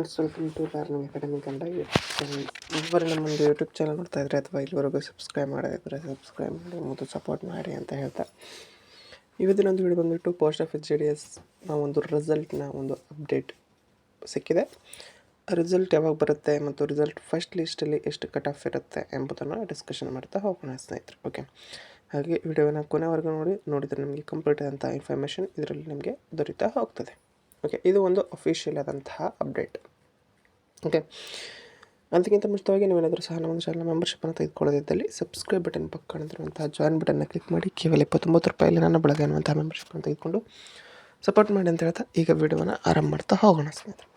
Friends, welcome to learning academy Kannada YouTube channel. ಇಬ್ಬರು ನಮ್ಮೊಂದು YouTube channel ನೋಡ್ತಾ ಇದ್ರೆ ಅಥವಾ ಇಲ್ಲಿವರೆಗೂ ಸಬ್ಸ್ಕ್ರೈಬ್ ಮಾಡಿದ್ರೆ ಸಬ್ಸ್ಕ್ರೈಬ್ ಮಾಡಿ ಮತ್ತು ಸಪೋರ್ಟ್ ಮಾಡಿ ಅಂತ ಹೇಳ್ತಾ, ಇವತ್ತಿನೊಂದು ವಿಡಿಯೋ ಬಂದುಬಿಟ್ಟು ಪೋಸ್ಟ್ ಆಫೀಸ್ JDS ಒಂದು ರಿಸಲ್ಟ್ನ ಒಂದು ಅಪ್ಡೇಟ್ ಸಿಕ್ಕಿದೆ. ರಿಸಲ್ಟ್ ಯಾವಾಗ ಬರುತ್ತೆ ಮತ್ತು ರಿಸಲ್ಟ್ ಫಸ್ಟ್ ಲಿಸ್ಟಲ್ಲಿ ಎಷ್ಟು ಕಟ್ ಆಫ್ ಇರುತ್ತೆ ಎಂಬುದನ್ನು ಡಿಸ್ಕಷನ್ ಮಾಡ್ತಾ ಹೋಗೋಣ ಸ್ನೇಹಿತರೆ. ಓಕೆ, ಹಾಗೆ ವಿಡಿಯೋನ ಕೊನೆವರೆಗೂ ನೋಡಿದರೆ ನಿಮಗೆ ಕಂಪ್ಲೀಟ್ ಆದಂಥ ಇನ್ಫಾರ್ಮೇಷನ್ ಇದರಲ್ಲಿ ನಿಮಗೆ ದೊರೀತಾ ಹೋಗ್ತದೆ. ಓಕೆ, ಇದು ಒಂದು ಅಫಿಷಿಯಲ್ ಆದಂತಹ ಅಪ್ಡೇಟ್. ಓಕೆ, ಅದಕ್ಕಿಂತ ಮುಂಚಿತವಾಗಿ ನೀವೇನಾದರೂ ಸಹ ನಮ್ಮ ಚಾನಲ್ ಮೆಂಬರ್ಶಿಪ್ಪನ್ನು ತೆಗೆದುಕೊಳ್ಳೋದಿದ್ದಲ್ಲಿ ಸಬ್ಸ್ಕ್ರೈಬ್ ಬಟನ್ ಪಕ್ಕದಲ್ಲಿರುವಂತಹ ಜಾಯಿನ್ ಬಟನ್ನ ಕ್ಲಿಕ್ ಮಾಡಿ ಕೇವಲ 29 ರೂಪಾಯಲ್ಲಿ ನನ್ನ ಬಳಗ ಅನ್ನುವಂಥ ಮೆಂಬರ್ಶಿಪ್ಪನ್ನು ತೆಗೆದುಕೊಂಡು ಸಪೋರ್ಟ್ ಮಾಡಿ ಅಂತ ಹೇಳ್ತಾ ಈಗ ವಿಡಿಯೋನ ಆರಂಭ ಮಾಡ್ತಾ ಹೋಗೋಣ ಸ್ನೇಹಿತರೆ.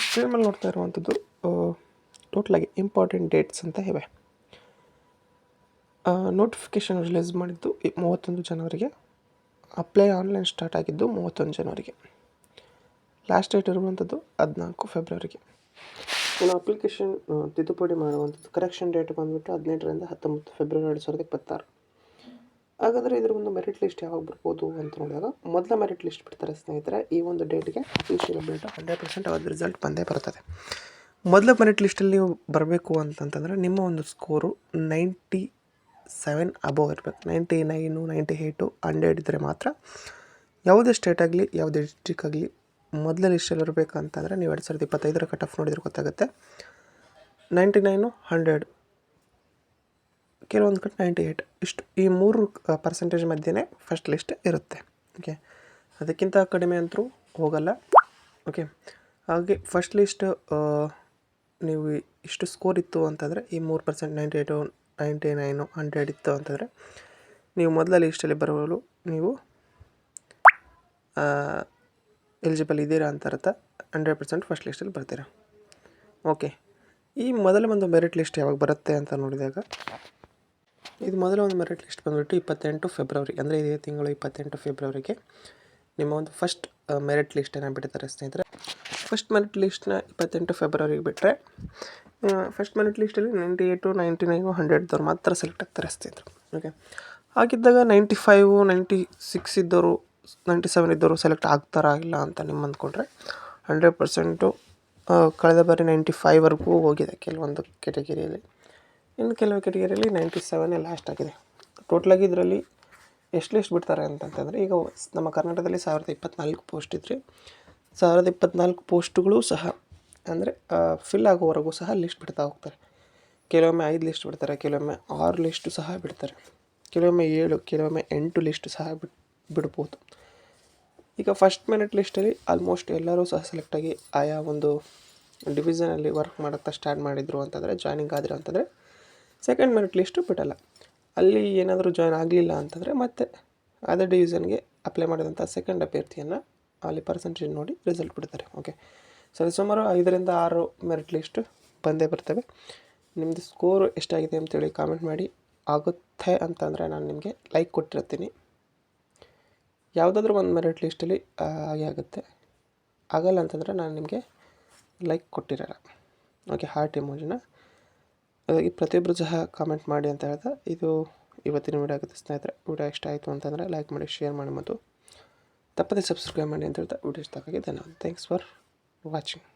ಸ್ಕ್ರೀನಲ್ಲಿ ನೋಡ್ತಾ ಇರುವಂಥದ್ದು ಟೋಟಲಾಗಿ ಇಂಪಾರ್ಟೆಂಟ್ ಡೇಟ್ಸ್ ಅಂತ ಇವೆ. ನೋಟಿಫಿಕೇಷನ್ ರಿಲೀಸ್ ಮಾಡಿದ್ದು 31 ಜನವರಿಗೆ, ಅಪ್ಲೈ ಆನ್ಲೈನ್ ಸ್ಟಾರ್ಟ್ ಆಗಿದ್ದು 31 ಜನವರಿಗೆ, ಲಾಸ್ಟ್ ಡೇಟ್ ಇರುವಂಥದ್ದು 14 ಫೆಬ್ರವರಿಗೆ. ಇನ್ನು ಅಪ್ಲಿಕೇಶನ್ ತಿದ್ದುಪಡಿ ಮಾಡುವಂಥದ್ದು ಕರೆಕ್ಷನ್ ಡೇಟ್ ಬಂದುಬಿಟ್ಟು 18ರಿಂದ 19 ಫೆಬ್ರವರಿ 2026. ಹಾಗಾದರೆ ಇದರ ಒಂದು ಮೆರಿಟ್ ಲಿಸ್ಟ್ ಯಾವಾಗ ಬರ್ಬೋದು ಅಂತ ನೋಡಿದಾಗ, ಮೊದಲ ಮೆರಿಟ್ ಲಿಸ್ಟ್ ಬಿಡ್ತಾರೆ ಸ್ನೇಹಿತರೆ. ಈ ಒಂದು ಡೇಟ್ಗೆ ಅಫಿಷಿಯಲ್ ಅಪ್ಡೇಟ್ 100% ಅವತ್ತು ರಿಸಲ್ಟ್ ಬಂದೇ ಬರ್ತದೆ. ಮೊದಲ ಮೆರಿಟ್ ಲಿಸ್ಟಲ್ಲಿ ನೀವು ಬರಬೇಕು ಅಂತಂತಂದರೆ ನಿಮ್ಮ ಒಂದು ಸ್ಕೋರು 97 ಅಬೋವ್ ಇರಬೇಕು. 99, 98, 100 ಇದ್ದರೆ ಮಾತ್ರ ಯಾವುದೇ ಸ್ಟೇಟ್ ಆಗಲಿ ಯಾವುದೇ ಡಿಸ್ಟ್ರಿಕ್ ಆಗಲಿ ಮೊದಲ ಲಿಸ್ಟಲ್ಲಿ ಇರಬೇಕಂತಂದರೆ ನೀವು 2025 ಕಟ್ ಆಫ್ ನೋಡಿದ್ರೆ ಗೊತ್ತಾಗುತ್ತೆ. 99, 100, ಕೆಲವೊಂದು ಕಡೆ 98, ಇಷ್ಟು ಈ 3% ಮಧ್ಯೆ ಫಸ್ಟ್ ಲಿಸ್ಟ್ ಇರುತ್ತೆ. ಓಕೆ, ಅದಕ್ಕಿಂತ ಕಡಿಮೆ ಅಂತರೂ ಹೋಗಲ್ಲ. ಓಕೆ, ಹಾಗೆ ಫಸ್ಟ್ ಲಿಸ್ಟ್ ನೀವು ಇಷ್ಟು ಸ್ಕೋರ್ ಇತ್ತು ಅಂತಂದರೆ ಈ 3% 98, 99, 100 ಇತ್ತು ಅಂತಂದರೆ ನೀವು ಮೊದಲ ಲಿಸ್ಟಲ್ಲಿ ಬರಲು ನೀವು ಎಲಿಜಿಬಲ್ ಇದ್ದೀರಾ ಅಂತ ಅರ್ಥ. 100% ಫಸ್ಟ್ ಲಿಸ್ಟಲ್ಲಿ ಬರ್ತೀರಾ. ಓಕೆ, ಈ ಮೊದಲ ಒಂದು ಮೆರಿಟ್ ಲಿಸ್ಟ್ ಯಾವಾಗ ಬರುತ್ತೆ ಅಂತ ನೋಡಿದಾಗ, ಇದು ಮೊದಲ ಒಂದು ಮೆರಿಟ್ ಲಿಸ್ಟ್ ಬಂದುಬಿಟ್ಟು 28 ಫೆಬ್ರವರಿ, ಅಂದರೆ ಇದೇ ತಿಂಗಳು 28 ಫೆಬ್ರವರಿಗೆ ನಿಮ್ಮ ಒಂದು ಫಸ್ಟ್ ಮೆರಿಟ್ ಲಿಸ್ಟನ್ನು ಬಿಡ್ತಾರೆ ಸ್ನೇಹಿತರೆ. ಫಸ್ಟ್ ಮೆರಿಟ್ ಲಿಸ್ಟ್ನ 28 ಫೆಬ್ರವರಿಗೆ ಬಿಟ್ಟರೆ ಫಸ್ಟ್ ಮೆರಿಟ್ ಲಿಸ್ಟಲ್ಲಿ 98, 99, 100 ಮಾತ್ರ ಸೆಲೆಕ್ಟ್ ಆಗ್ತಾರೆ ಸ್ನೇಹಿತರೆ. ಓಕೆ, ಹಾಗಿದ್ದಾಗ 95, 96 ಇದ್ದವರು, 97 ಇದ್ದವರು ಸೆಲೆಕ್ಟ್ ಆಗ್ತಾರಾ ಇಲ್ಲ ಅಂತ ನಿಮ್ಮ ಅಂದ್ಕೊಂಡ್ರೆ 100% ಕಳೆದ ಬಾರಿ 95ವರೆಗೂ ಹೋಗಿದೆ ಕೆಲವೊಂದು ಕೆಟಗರಿಯಲ್ಲಿ. ಇನ್ನು ಕೆಲವು ಕೆಟಗರಿಯಲ್ಲಿ 97 ಲಾಸ್ಟ್ ಆಗಿದೆ. ಟೋಟಲಾಗಿ ಇದರಲ್ಲಿ ಎಷ್ಟು ಲಿಸ್ಟ್ ಬಿಡ್ತಾರೆ ಅಂತಂತಂದರೆ, ಈಗ ನಮ್ಮ ಕರ್ನಾಟಕದಲ್ಲಿ 1024 ಪೋಸ್ಟ್ ಇದ್ದರೆ 1024 ಪೋಸ್ಟ್ಗಳು ಸಹ ಅಂದರೆ ಫಿಲ್ ಆಗೋವರೆಗೂ ಸಹ ಲಿಸ್ಟ್ ಬಿಡ್ತಾ ಹೋಗ್ತಾರೆ. ಕೆಲವೊಮ್ಮೆ 5 ಲಿಸ್ಟ್ ಬಿಡ್ತಾರೆ, ಕೆಲವೊಮ್ಮೆ 6 ಲಿಸ್ಟು ಸಹ ಬಿಡ್ತಾರೆ, ಕೆಲವೊಮ್ಮೆ 7, ಕೆಲವೊಮ್ಮೆ 8 ಲಿಸ್ಟು ಸಹ ಬಿಡ್ಬೋದು. ಈಗ ಫಸ್ಟ್ ಮೆರಿಟ್ ಲಿಸ್ಟಲ್ಲಿ ಆಲ್ಮೋಸ್ಟ್ ಎಲ್ಲರೂ ಸಹ ಸೆಲೆಕ್ಟಾಗಿ ಆಯಾ ಒಂದು ಡಿವಿಷನಲ್ಲಿ ವರ್ಕ್ ಮಾಡೋಕ್ಕೆ ಸ್ಟಾರ್ಟ್ ಮಾಡಿದರು ಅಂತಂದರೆ, ಜಾಯ್ನಿಂಗ್ ಆದರು ಅಂತಂದರೆ ಸೆಕೆಂಡ್ ಮೆರಿಟ್ ಲಿಸ್ಟು ಬಿಡಲ್ಲ. ಅಲ್ಲಿ ಏನಾದರೂ ಜಾಯ್ನ್ ಆಗಲಿಲ್ಲ ಅಂತಂದರೆ ಮತ್ತೆ ಅದೇ ಡಿವಿಷನ್ಗೆ ಅಪ್ಲೈ ಮಾಡಿದಂಥ ಸೆಕೆಂಡ್ ಅಭ್ಯರ್ಥಿಯನ್ನು ಅಲ್ಲಿ ಪರ್ಸೆಂಟೇಜ್ ನೋಡಿ ರಿಸಲ್ಟ್ ಬಿಡ್ತಾರೆ. ಓಕೆ, ಸುಮಾರು 5ರಿಂದ 6 ಮೆರಿಟ್ ಲಿಸ್ಟು ಬಂದೇ ಬರ್ತವೆ. ನಿಮ್ಮದು ಸ್ಕೋರು ಎಷ್ಟಾಗಿದೆ ಅಂತೇಳಿ ಕಾಮೆಂಟ್ ಮಾಡಿ. ಆಗುತ್ತೆ ಅಂತಂದರೆ ನಾನು ನಿಮಗೆ ಲೈಕ್ ಕೊಟ್ಟಿರ್ತೀನಿ. ಯಾವುದಾದ್ರೂ ಒಂದು ಮೆರಿಟ್ ಲಿಸ್ಟಲ್ಲಿ ಹಾಗೆ ಆಗುತ್ತೆ, ಆಗಲ್ಲ ಅಂತಂದರೆ ನಾನು ನಿಮಗೆ ಲೈಕ್ ಕೊಟ್ಟಿರಲ್ಲ. ಓಕೆ, ಹಾರ್ಟ್ ಎಮೋಜಿನ ಹಾಗಾಗಿ ಪ್ರತಿಯೊಬ್ಬರು ಸಹ ಕಾಮೆಂಟ್ ಮಾಡಿ ಅಂತ ಹೇಳ್ತಾ ಇದು ಇವತ್ತಿನ ವಿಡಿಯೋ ಆಗುತ್ತೆ ಸ್ನೇಹಿತರೆ. ವಿಡಿಯೋ ಇಷ್ಟ ಆಯಿತು ಅಂತಂದರೆ ಲೈಕ್ ಮಾಡಿ, ಶೇರ್ ಮಾಡಿ ಮತ್ತು ತಪ್ಪದೇ ಸಬ್ಸ್ಕ್ರೈಬ್ ಮಾಡಿ ಅಂತ ಹೇಳ್ತಾ ವಿಡಿಯೋ ಇಷ್ಟ ಆಗಿ ಧನ್ಯವಾದ. Thanks for watching.